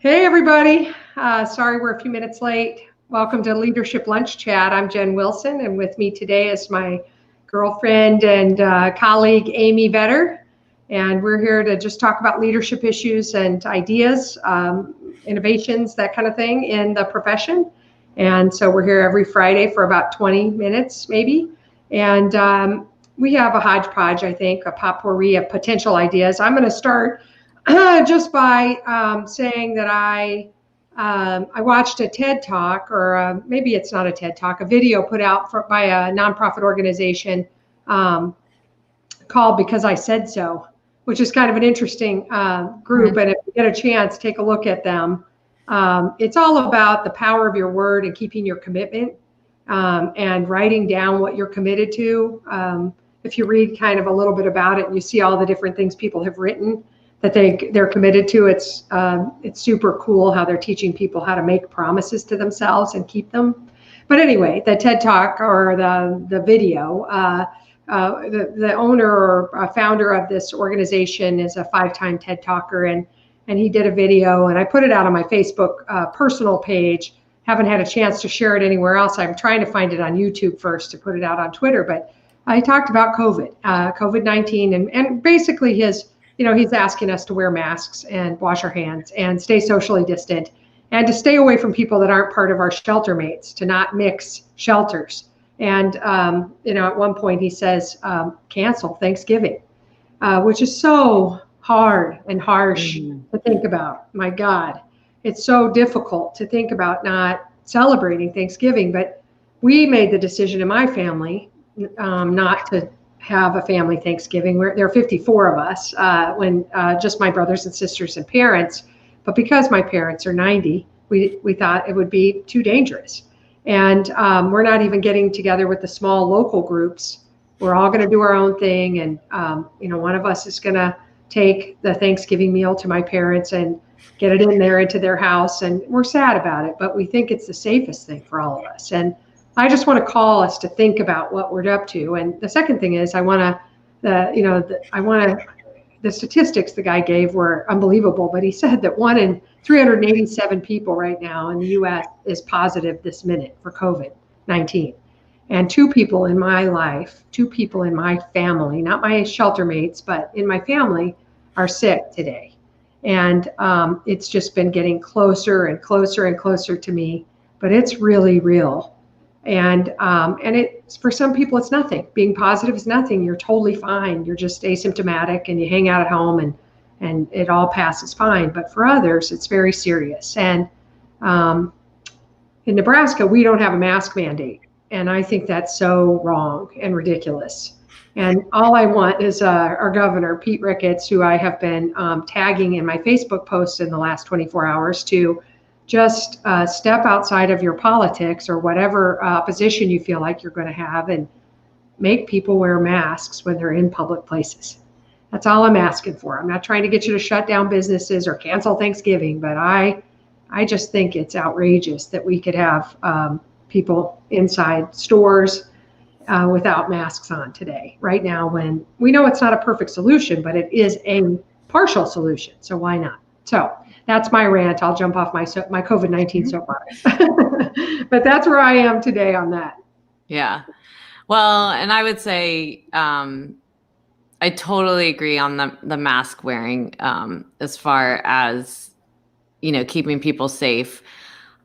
Hey, everybody. Sorry we're a few minutes late. Welcome to Leadership Lunch Chat. I'm Jen Wilson, and with me today is my girlfriend and colleague, Amy Vetter. And we're here to just talk about leadership issues and ideas, innovations, that kind of thing in the profession. And so we're here every Friday for about 20 minutes, maybe. And we have a hodgepodge, I think, a potpourri of potential ideas. I'm going to start just by saying that I watched a TED Talk, or maybe it's not a TED Talk, a video put out by a nonprofit organization called Because I Said So, which is kind of an interesting group. And if you get a chance, take a look at them. It's all about the power of your word and keeping your commitment and writing down what you're committed to. If you read kind of a little bit about it, and you see all the different things people have written that they're committed to. It's super cool how they're teaching people how to make promises to themselves and keep them. But anyway, the TED Talk or the video, the owner or founder of this organization is a 5-time TED Talker, and he did a video, and I put it out on my Facebook personal page. Haven't had a chance to share it anywhere else. I'm trying to find it on YouTube first to put it out on Twitter, but I talked about COVID-19, and basically he's asking us to wear masks and wash our hands and stay socially distant and to stay away from people that aren't part of our shelter mates, to not mix shelters. And, at one point he says, cancel Thanksgiving, which is so hard and harsh to think about. My God, it's so difficult to think about not celebrating Thanksgiving. But we made the decision in my family not to have a family Thanksgiving. There are 54 of us, when just my brothers and sisters and parents. But because my parents are 90, we thought it would be too dangerous. And we're not even getting together with the small local groups. We're all going to do our own thing. And, one of us is going to take the Thanksgiving meal to my parents and get it in there into their house. And we're sad about it, but we think it's the safest thing for all of us. And I just want to call us to think about what we're up to. And the second thing is the statistics the guy gave were unbelievable, but he said that 1 in 387 people right now in the US is positive this minute for COVID-19. And 2 people in my life, 2 people in my family, not my shelter mates, but in my family, are sick today. And it's just been getting closer and closer and closer to me, but it's really real. And it's, for some people, it's nothing. Being positive is nothing. You're totally fine. You're just asymptomatic and you hang out at home and it all passes fine. But for others, it's very serious. And in Nebraska, we don't have a mask mandate. And I think that's so wrong and ridiculous. And all I want is our governor, Pete Ricketts, who I have been tagging in my Facebook posts in the last 24 hours, to just step outside of your politics or whatever opposition you feel like you're going to have and make people wear masks when they're in public places. That's all I'm asking for. I'm not trying to get you to shut down businesses or cancel Thanksgiving, but I just think it's outrageous that we could have people inside stores without masks on today, right now, when we know it's not a perfect solution, but it is a partial solution. So why not? So that's my rant. I'll jump off my COVID-19 soapbox. But that's where I am today on that. Yeah. Well, and I would say I totally agree on the mask wearing as far as, keeping people safe.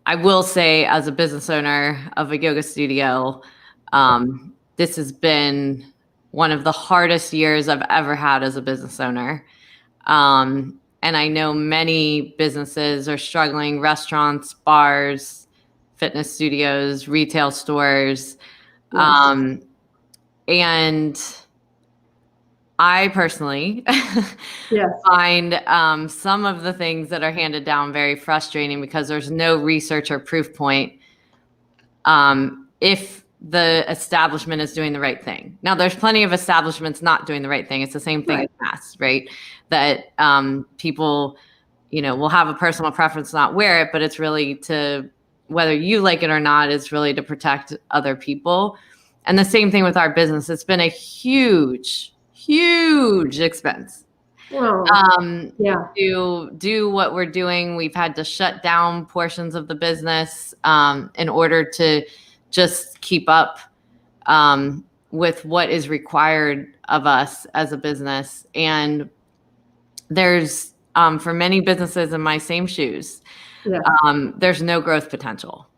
I will say, as a business owner of a yoga studio, this has been one of the hardest years I've ever had as a business owner. And I know many businesses are struggling: restaurants, bars, fitness studios, retail stores. Yes. And I personally find some of the things that are handed down very frustrating because there's no research or proof point if the establishment is doing the right thing. Now, there's plenty of establishments not doing the right thing. It's the same thing as masks, right? That people, will have a personal preference to not wear it, but it's really to, whether you like it or not, is really to protect other people. And the same thing with our business. It's been a huge expense Yeah. to do what we're doing. We've had to shut down portions of the business in order to just keep up with what is required of us as a business. And there's, for many businesses in my same shoes, Yeah. There's no growth potential, Oh,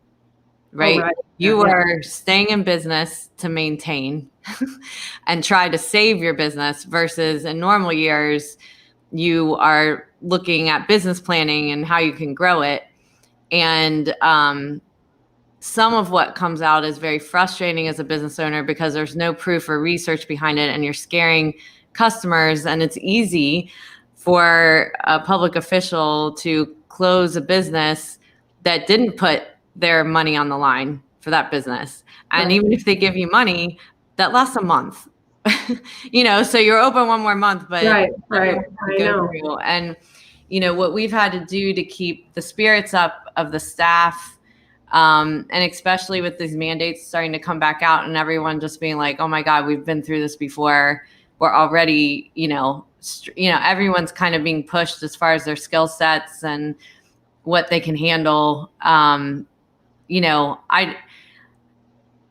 right? right. You Yeah. are staying in business to maintain and try to save your business versus in normal years, you are looking at business planning and how you can grow it. And some of what comes out is very frustrating as a business owner because there's no proof or research behind it and you're scaring customers. And it's easy for a public official to close a business that didn't put their money on the line for that business. And Right. even if they give you money, that lasts a month. So you're open one more month, but Right. I know. through. And what we've had to do to keep the spirits up of the staff, and especially with these mandates starting to come back out and everyone just being like, oh my God, we've been through this before. We're already, everyone's kind of being pushed as far as their skill sets and what they can handle.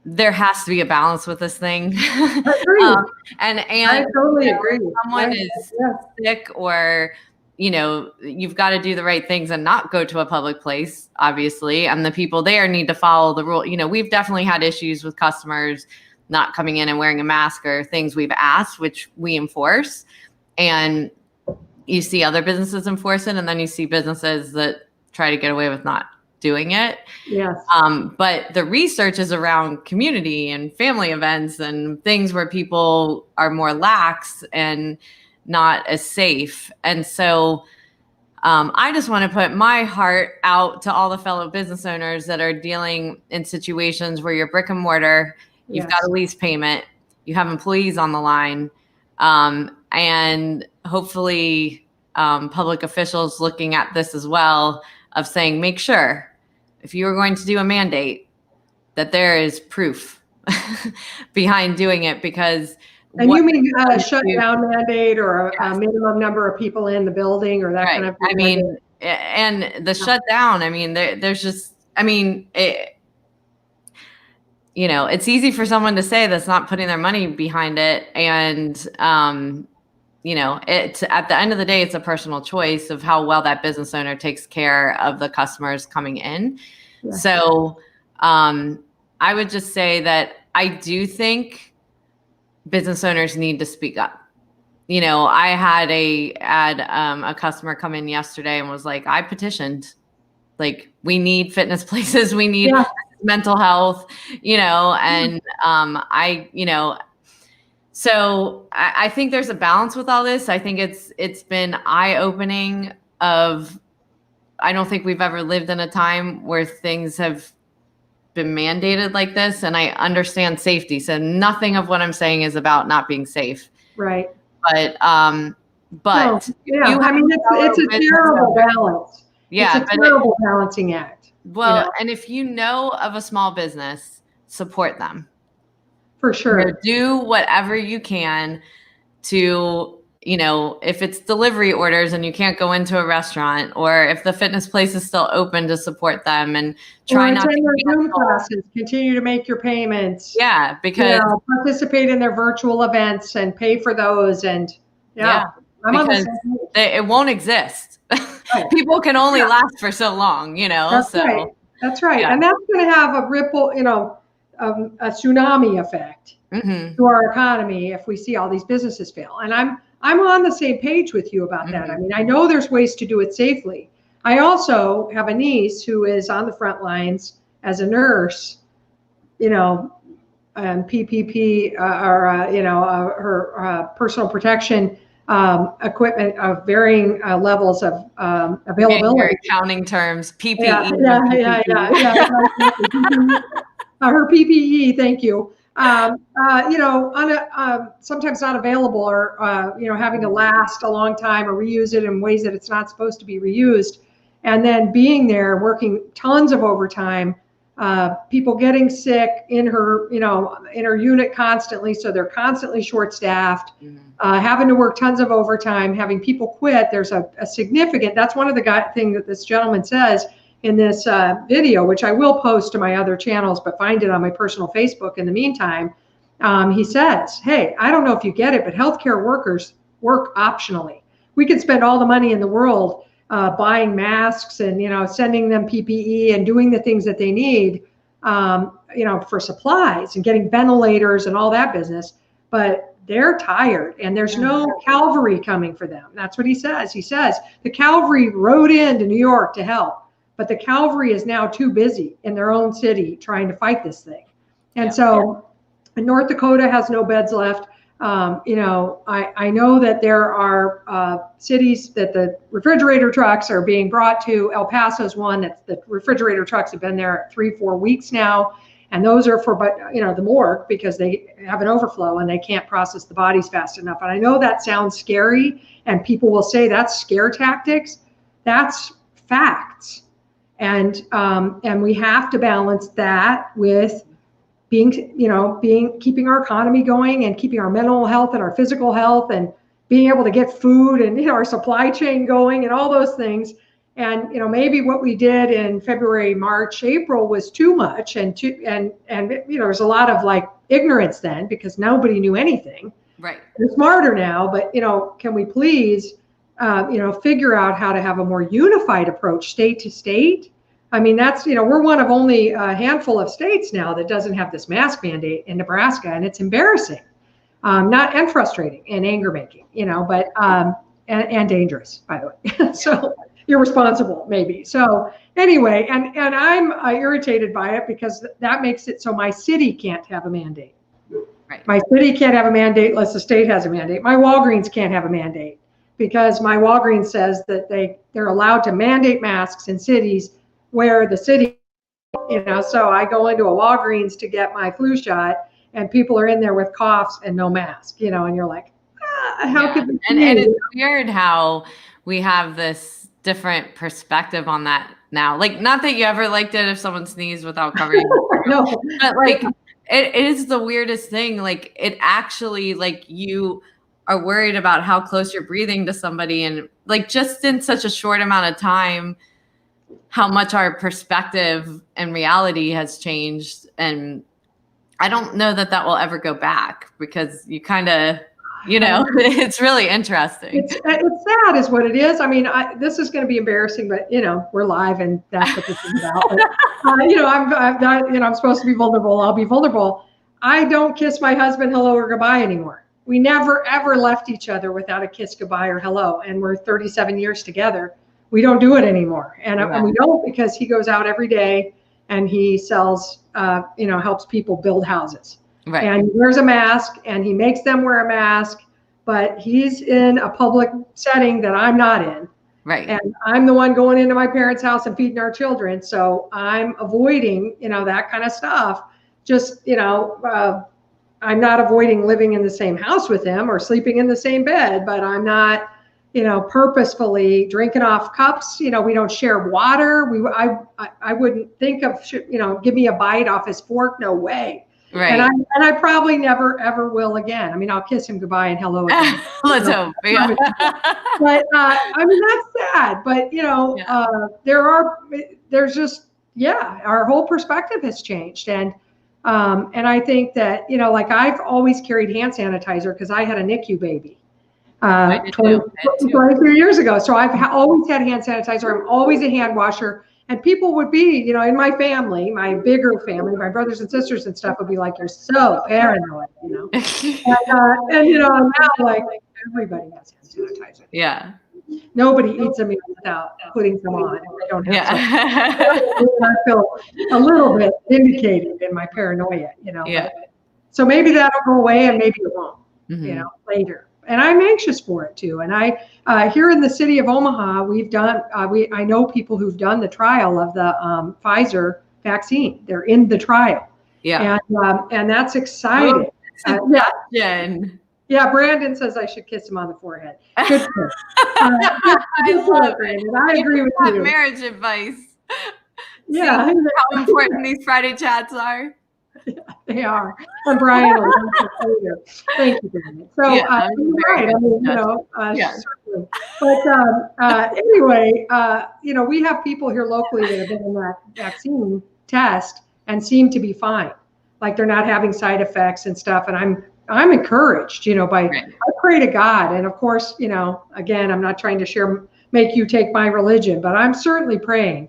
There has to be a balance with this thing. I agree. And I totally agree. Someone is sick or, you've got to do the right things and not go to a public place, obviously. And the people there need to follow the rule. We've definitely had issues with customers not coming in and wearing a mask or things we've asked, which we enforce. And you see other businesses enforce it. And then you see businesses that try to get away with not doing it. Yes. But the research is around community and family events and things where people are more lax and not as safe. And so I just want to put my heart out to all the fellow business owners that are dealing in situations where you're brick and mortar, you've got a lease payment, you have employees on the line, and hopefully public officials looking at this as well of saying, make sure if you are going to do a mandate that there is proof behind doing it, because you mean a shutdown mandate or a minimum number of people in the building or that kind of thing? I mean, and the shutdown, there's just, it's easy for someone to say that's not putting their money behind it. And, it's at the end of the day, it's a personal choice of how well that business owner takes care of the customers coming in. Yeah. So I would just say that I do think business owners need to speak up. I had a customer come in yesterday and was like, I petitioned, like, we need fitness places. We need mental health, and so I think there's a balance with all this. I think it's been eye-opening of, I don't think we've ever lived in a time where things have been mandated like this. And I understand safety. So nothing of what I'm saying is about not being safe. Right. But it's a terrible balance. Yeah. It's a terrible balancing act. Well, and if you know of a small business, support them. For sure. Do whatever you can to, if it's delivery orders and you can't go into a restaurant, or if the fitness place is still open, to support them and try not to attend their Zoom classes, continue to make your payments. Yeah, because participate in their virtual events and pay for those. And because it won't exist. Right. People can only last for so long, That's right. That's right. Yeah. And that's going to have a ripple, a tsunami effect to our economy if we see all these businesses fail. And I'm on the same page with you about that. I know there's ways to do it safely. I also have a niece who is on the front lines as a nurse, and PPP her personal protection equipment of varying levels of availability. Accounting terms, PPE. Her PPE, thank you. Sometimes not available, or having to last a long time, or reuse it in ways that it's not supposed to be reused, and then being there working tons of overtime people getting sick in her, in her unit constantly. So they're constantly short-staffed, having to work tons of overtime, having people quit. There's a significant, that's one of the thing that this gentleman says in this video, which I will post to my other channels, but find it on my personal Facebook in the meantime. He says, hey, I don't know if you get it, but healthcare workers work optionally. We could spend all the money in the world buying masks and, sending them PPE and doing the things that they need, for supplies and getting ventilators and all that business. But they're tired and there's no cavalry coming for them. That's what he says. He says the cavalry rode into New York to help, but the cavalry is now too busy in their own city trying to fight this thing. And North Dakota has no beds left. I know that there are cities that the refrigerator trucks are being brought to. El Paso's one that the refrigerator trucks have been there 3-4 weeks now. And those are for, the morgue because they have an overflow and they can't process the bodies fast enough. And I know that sounds scary and people will say that's scare tactics. That's facts. And we have to balance that with keeping our economy going and keeping our mental health and our physical health and being able to get food and, our supply chain going and all those things. And, maybe what we did in February, March, April was too much. And there's a lot of ignorance then because nobody knew anything. Right. We're smarter now, but, can we please, figure out how to have a more unified approach state to state? I mean, that's, we're one of only a handful of states now that doesn't have this mask mandate in Nebraska. And it's embarrassing, and frustrating and anger making, but, and dangerous, by the way. So irresponsible maybe. So anyway, and I'm irritated by it because that makes it so my city can't have a mandate. Right. My city can't have a mandate unless the state has a mandate. My Walgreens can't have a mandate because my Walgreens says that they're allowed to mandate masks in cities where the city, so I go into a Walgreens to get my flu shot and people are in there with coughs and no mask, and you're like, how could this and be? it's weird how we have this different perspective on that now. Not that you ever liked it if someone sneezed without covering No. but it is the weirdest thing. It actually, you are worried about how close you're breathing to somebody and just in such a short amount of time, how much our perspective and reality has changed. And I don't know that will ever go back because you kind of, it's really interesting. It's sad is what it is. I mean, this is going to be embarrassing, but we're live and that's what this is about. But, I'm supposed to be vulnerable. I'll be vulnerable. I don't kiss my husband hello or goodbye anymore. We never, ever left each other without a kiss goodbye or hello. And we're 37 years together. We don't do it anymore. And we don't because he goes out every day and he sells, helps people build houses. Right. And he wears a mask and he makes them wear a mask, but he's in a public setting that I'm not in. Right. And I'm the one going into my parents' house and feeding our children. So I'm avoiding, that kind of stuff. Just, I'm not avoiding living in the same house with him or sleeping in the same bed, but I'm not, purposefully drinking off cups. We don't share water. I wouldn't think of, give me a bite off his fork. No way. Right. And I probably never, ever will again. I mean, I'll kiss him goodbye and hello again. Let's hope. Yeah. But I mean, that's sad. But, there's just, our whole perspective has changed. And I think that, I've always carried hand sanitizer because I had a NICU baby. 23 years ago. So I've always had hand sanitizer. I'm always a hand washer. And people would be, in my family, my bigger family, my brothers and sisters and stuff would be like, you're so paranoid, and now everybody has hand sanitizer. Yeah. Nobody eats a meal without putting them on. They don't have I feel a little bit indicated in my paranoia, Yeah. So maybe that'll go away and maybe it won't, later. And I'm anxious for it too. And I, here in the city of Omaha, we've done, I know people who've done the trial of the Pfizer vaccine. They're in the trial. Yeah. And that's exciting. Yeah. Brandon says I should kiss him on the forehead. Good for him. I agree with you. Marriage advice. Yeah, how important these Friday chats are. they are. And Brian will love it later. Thank you, Brian. So, Yeah, you're right. I mean, Yeah. certainly. But anyway, we have people here locally that have been in that vaccine test and seem to be fine. Like they're not having side effects and stuff. And I'm encouraged, by Right. I pray to God. And of course, again, I'm not trying to make you take my religion, but I'm certainly praying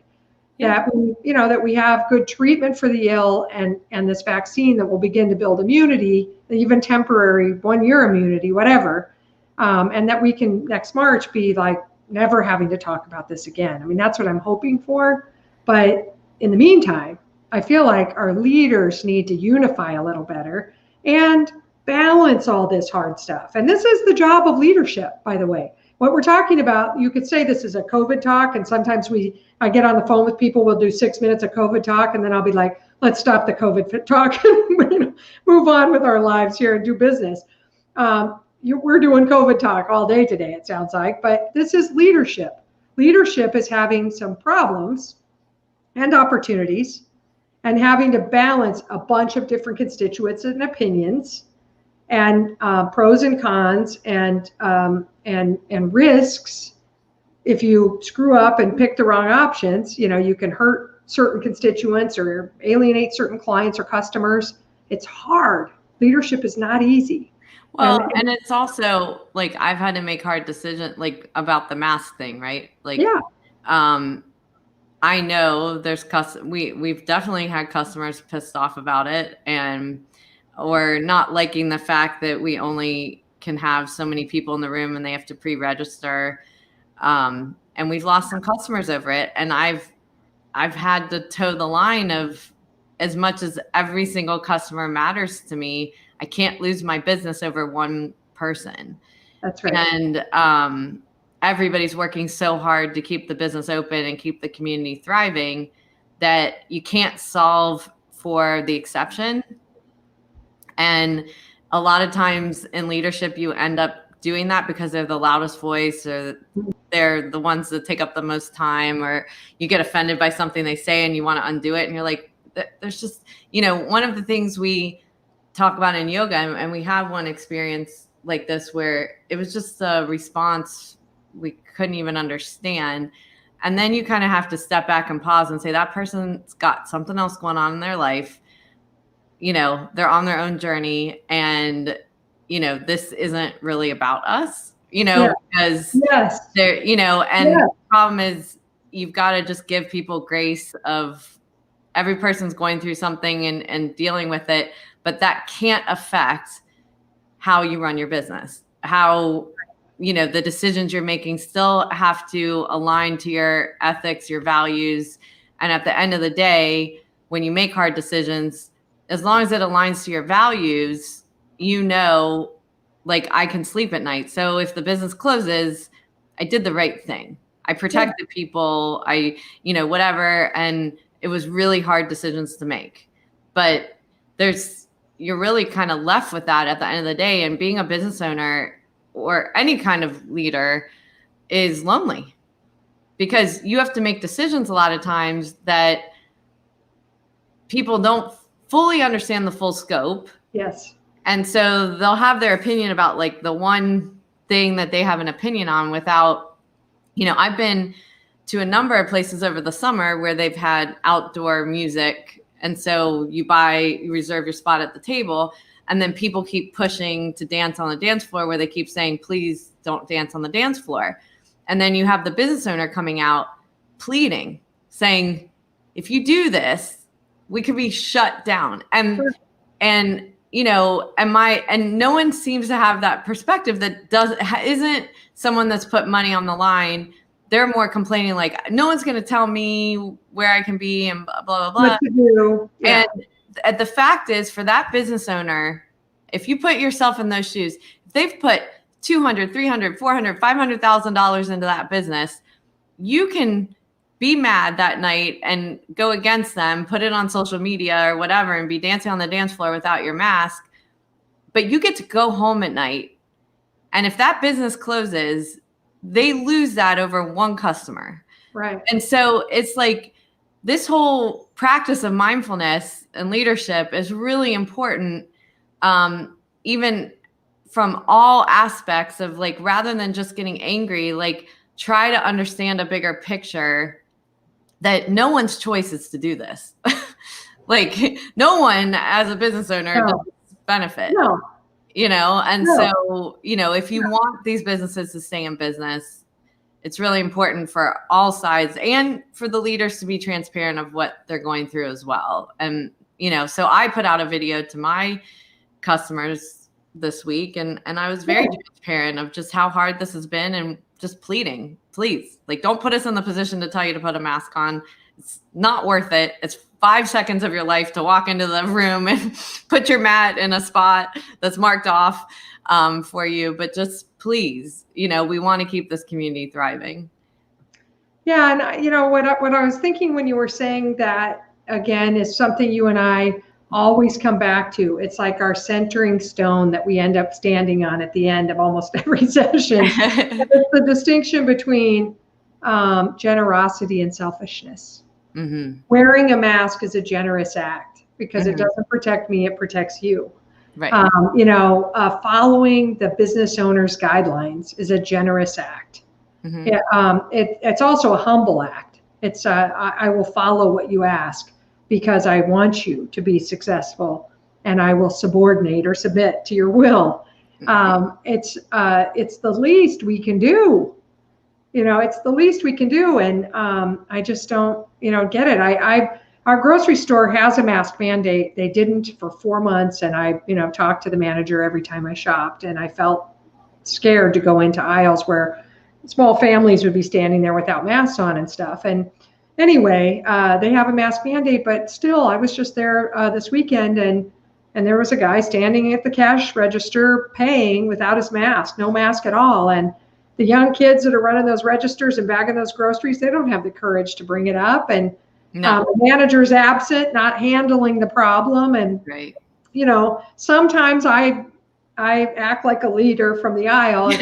that we have good treatment for the ill and this vaccine that will begin to build immunity, even temporary 1-year immunity, whatever, and that we can next March be like never having to talk about this again. I mean, that's what I'm hoping for. But in the meantime, I feel like our leaders need to unify a little better and balance all this hard stuff. And this is the job of leadership, by the way. What we're talking about, you could say this is a COVID talk, and sometimes I get on the phone with people, we'll do 6 minutes of COVID talk, and then I'll be like, let's stop the COVID talk and move on with our lives here and do business. We're doing COVID talk all day today, it sounds like, but this is leadership. Leadership is having some problems and opportunities and having to balance a bunch of different constituents and opinions and pros and cons and risks. If you screw up and pick the wrong options, you can hurt certain constituents or alienate certain clients or customers. It's hard. Leadership is not easy. Well, and it's also like I've had to make hard decisions like about the mask thing, right? Like, yeah. I know there's we've definitely had customers pissed off about it or not liking the fact that we only can have so many people in the room and they have to pre-register. And we've lost some customers over it. And I've had to toe the line of, as much as every single customer matters to me, I can't lose my business over one person. That's right. And everybody's working so hard to keep the business open and keep the community thriving that you can't solve for the exception. And a lot of times in leadership, you end up doing that because they're the loudest voice or they're the ones that take up the most time, or you get offended by something they say and you want to undo it. And you're like, there's just, one of the things we talk about in yoga, and we have one experience like this where it was just a response we couldn't even understand. And then you kind of have to step back and pause and say, that person's got something else going on in their life. They're on their own journey, and, this isn't really about us, because they're, the problem is you've got to just give people grace of every person's going through something and dealing with it, but that can't affect how you run your business, how, the decisions you're making still have to align to your ethics, your values. And at the end of the day, when you make hard decisions, as long as it aligns to your values, like I can sleep at night. So if the business closes, I did the right thing. I protected people, whatever. And it was really hard decisions to make. But you're really kind of left with that at the end of the day. And being a business owner or any kind of leader is lonely because you have to make decisions a lot of times that people don't fully understand the full scope. Yes. And so they'll have their opinion about like the one thing that they have an opinion on without, I've been to a number of places over the summer where they've had outdoor music. And so you reserve your spot at the table, and then people keep pushing to dance on the dance floor where they keep saying, please don't dance on the dance floor. And then you have the business owner coming out pleading, saying, if you do this, we could be shut down. And no one seems to have that perspective that isn't someone that's put money on the line. They're more complaining like, no one's going to tell me where I can be and blah, blah, blah. What to do. Yeah. And the fact is, for that business owner, if you put yourself in those shoes, if they've put $200,000, $300,000, $400,000, $500,000 into that business, you can be mad that night and go against them, put it on social media or whatever, and be dancing on the dance floor without your mask. But you get to go home at night. And if that business closes, they lose that over one customer. Right. And so it's like, this whole practice of mindfulness and leadership is really important, even from all aspects of like, rather than just getting angry, like try to understand a bigger picture that no one's choice is to do this. Like no one as a business owner does benefit, and so, if you want these businesses to stay in business, it's really important for all sides and for the leaders to be transparent of what they're going through as well. And, so I put out a video to my customers this week and I was very transparent of just how hard this has been and just pleading, please, like, don't put us in the position to tell you to put a mask on. It's not worth it. It's 5 seconds of your life to walk into the room and put your mat in a spot that's marked off for you. But just please, we want to keep this community thriving. Yeah. And, what I was thinking when you were saying that, again, is something you and I always come back to. It's like our centering stone that we end up standing on at the end of almost every session. It's the distinction between generosity and selfishness. Mm-hmm. Wearing a mask is a generous act because it doesn't protect me, it protects you. Right. Following the business owner's guidelines is a generous act. Mm-hmm. It's also a humble act. It's I will follow what you ask because I want you to be successful, and I will subordinate or submit to your will. Mm-hmm. It's the least we can do. It's the least we can do. And I just don't, get it. Our grocery store has a mask mandate. They didn't for 4 months. And I, talked to the manager every time I shopped, and I felt scared to go into aisles where small families would be standing there without masks on and stuff. And anyway, they have a mask mandate, but still, I was just there this weekend and there was a guy standing at the cash register paying without his mask, no mask at all. And the young kids that are running those registers and bagging those groceries, they don't have the courage to bring it up. And the manager's absent, not handling the problem. And, sometimes I act like a leader from the aisle. Mostly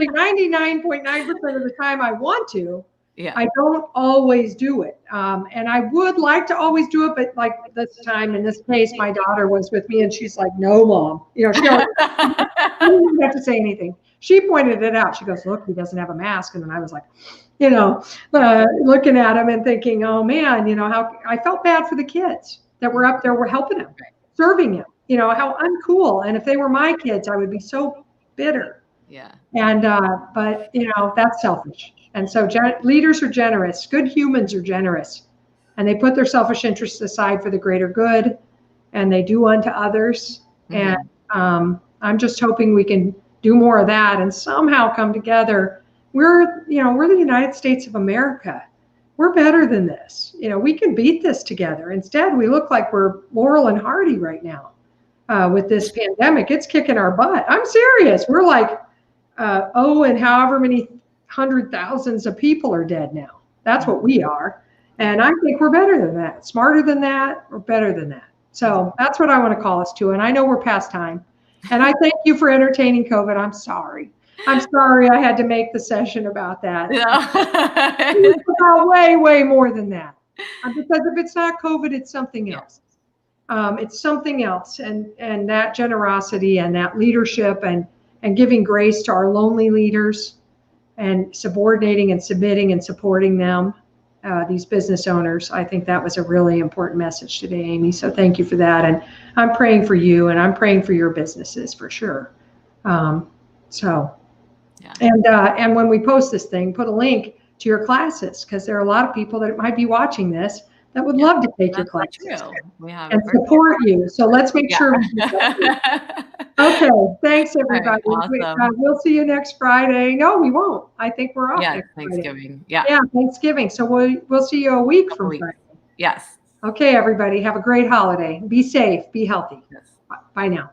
99.9% of the time I want to. Yeah. I don't always do it. And I would like to always do it, but like this time, in this case, my daughter was with me and she's like, no, Mom. She didn't have to say anything. She pointed it out. She goes, look, he doesn't have a mask. And then I was like, looking at him and thinking, oh man, how I felt bad for the kids that were up there, were helping him, serving him, how uncool. And if they were my kids, I would be so bitter. Yeah. And, but that's selfish. And so leaders are generous. Good humans are generous, and they put their selfish interests aside for the greater good, and they do unto others. Mm-hmm. And I'm just hoping we can do more of that and somehow come together. We're the United States of America. We're better than this. We can beat this together. Instead, we look like we're Laurel and Hardy right now with this pandemic. It's kicking our butt. I'm serious. We're like, and however many 100,000s of people are dead now. That's what we are. And I think we're better than that, smarter than that, or better than that. So that's what I want to call us to. And I know we're past time. And I thank you for entertaining COVID. I'm sorry I had to make the session about that. It's about way, way more than that. Because if it's not COVID, it's something else. It's something else. And that generosity and that leadership and giving grace to our lonely leaders, and subordinating and submitting and supporting them, these business owners. I think that was a really important message today, Amy. So thank you for that. And I'm praying for you, and I'm praying for your businesses for sure. And when we post this thing, put a link to your classes, because there are a lot of people that might be watching this that would love to take your classes and support you. So let's make sure we do that. Okay, thanks everybody. Right, awesome. We'll see you next Friday. No, we won't. I think we're off. Yeah, Thanksgiving. Friday. Yeah, Thanksgiving. So we'll see you a week from Friday. Yes. Okay, everybody. Have a great holiday. Be safe. Be healthy. Yes. Bye now.